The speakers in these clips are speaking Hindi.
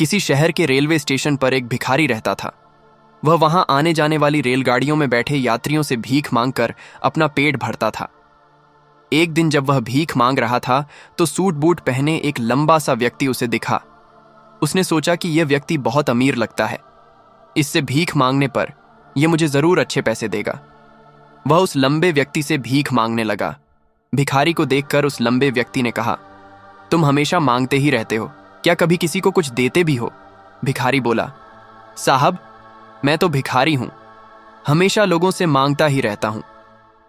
किसी शहर के रेलवे स्टेशन पर एक भिखारी रहता था। वह वहां आने जाने वाली रेलगाड़ियों में बैठे यात्रियों से भीख मांगकर अपना पेट भरता था। एक दिन जब वह भीख मांग रहा था तो सूट बूट पहने एक लंबा सा व्यक्ति उसे दिखा। उसने सोचा कि यह व्यक्ति बहुत अमीर लगता है, इससे भीख मांगने पर यह मुझे जरूर अच्छे पैसे देगा। वह उस लंबे व्यक्ति से भीख मांगने लगा। भिखारी को देखकर उस लंबे व्यक्ति ने कहा, तुम हमेशा मांगते ही रहते हो, क्या कभी किसी को कुछ देते भी हो? भिखारी बोला, साहब, मैं तो भिखारी हूं, हमेशा लोगों से मांगता ही रहता हूं।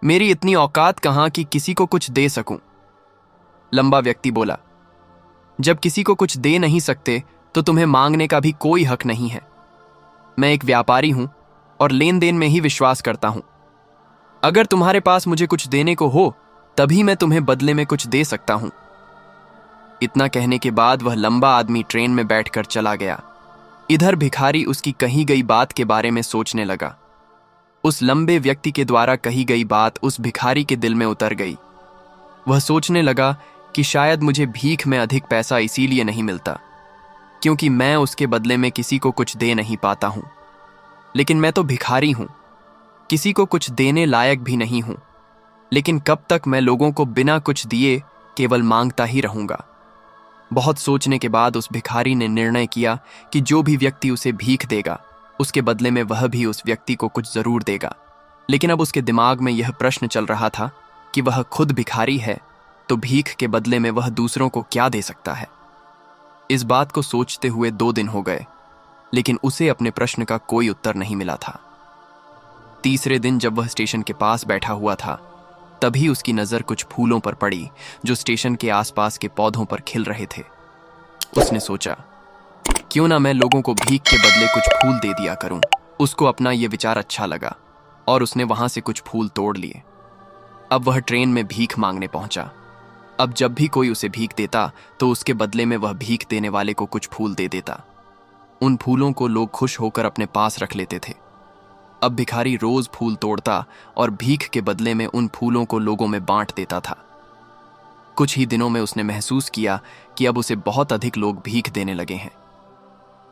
मेरी इतनी औकात कहां कि किसी को कुछ दे सकूं। लंबा व्यक्ति बोला, जब किसी को कुछ दे नहीं सकते तो तुम्हें मांगने का भी कोई हक नहीं है। मैं एक व्यापारी हूं और लेन देन में ही विश्वास करता हूं। अगर तुम्हारे पास मुझे कुछ देने को हो तभी मैं तुम्हें बदले में कुछ दे सकता हूं। इतना कहने के बाद वह लंबा आदमी ट्रेन में बैठकर चला गया। इधर भिखारी उसकी कही गई बात के बारे में सोचने लगा। उस लंबे व्यक्ति के द्वारा कही गई बात उस भिखारी के दिल में उतर गई। वह सोचने लगा कि शायद मुझे भीख में अधिक पैसा इसीलिए नहीं मिलता क्योंकि मैं उसके बदले में किसी को कुछ दे नहीं पाता हूं। लेकिन मैं तो भिखारी हूं, किसी को कुछ देने लायक भी नहीं हूं। लेकिन कब तक मैं लोगों को बिना कुछ दिए केवल मांगता ही रहूंगा। बहुत सोचने के बाद उस भिखारी ने निर्णय किया कि जो भी व्यक्ति उसे भीख देगा उसके बदले में वह भी उस व्यक्ति को कुछ जरूर देगा। लेकिन अब उसके दिमाग में यह प्रश्न चल रहा था कि वह खुद भिखारी है तो भीख के बदले में वह दूसरों को क्या दे सकता है। इस बात को सोचते हुए 2 दिन हो गए, लेकिन उसे अपने प्रश्न का कोई उत्तर नहीं मिला था। तीसरे दिन जब वह स्टेशन के पास बैठा हुआ था तभी उसकी नजर कुछ फूलों पर पड़ी जो स्टेशन के आसपास के पौधों पर खिल रहे थे। उसने सोचा, क्यों ना मैं लोगों को भीख के बदले कुछ फूल दे दिया करूं। उसको अपना यह विचार अच्छा लगा और उसने वहां से कुछ फूल तोड़ लिए। अब वह ट्रेन में भीख मांगने पहुंचा। अब जब भी कोई उसे भीख देता तो उसके बदले में वह भीख देने वाले को कुछ फूल दे देता। उन फूलों को लोग खुश होकर अपने पास रख लेते थे। अब भिखारी रोज फूल तोड़ता और भीख के बदले में उन फूलों को लोगों में बांट देता था। कुछ ही दिनों में उसने महसूस किया कि अब उसे बहुत अधिक लोग भीख देने लगे हैं।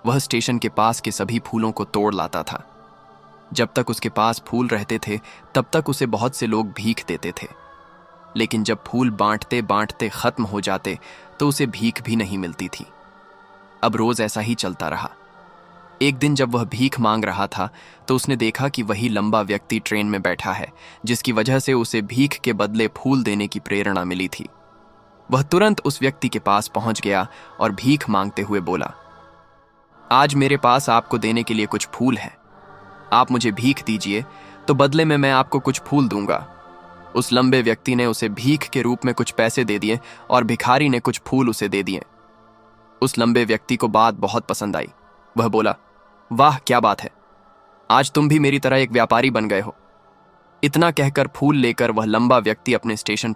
वह स्टेशन के पास के सभी फूलों को तोड़ लाता था। जब तक उसके पास फूल रहते थे तब तक उसे बहुत से लोग भीख देते थे। लेकिन जब फूल बांटते बांटते खत्म हो जाते तो उसे भीख भी नहीं मिलती थी। अब रोज ऐसा ही चलता रहा। एक दिन जब वह भीख मांग रहा था तो उसने देखा कि वही लंबा व्यक्ति ट्रेन में बैठा है जिसकी वजह से उसे भीख के बदले फूल देने की प्रेरणा मिली थी। वह तुरंत उस व्यक्ति के पास पहुंच गया और भीख मांगते हुए बोला, आज मेरे पास आपको देने के लिए कुछ फूल हैं। आप मुझे भीख दीजिए तो बदले में मैं आपको कुछ फूल दूंगा। उस लंबे व्यक्ति ने उसे भीख के रूप में कुछ पैसे दे दिए और भिखारी ने कुछ फूल उसे दे दिए। उस लंबे व्यक्ति को बात बहुत पसंद आई। वह बोला, वाह क्या बात है, आज तुम भी मेरी तरह एक व्यापारी बन गए हो। इतना कहकर फूल लेकर वह लंबा व्यक्ति अपने स्टेशन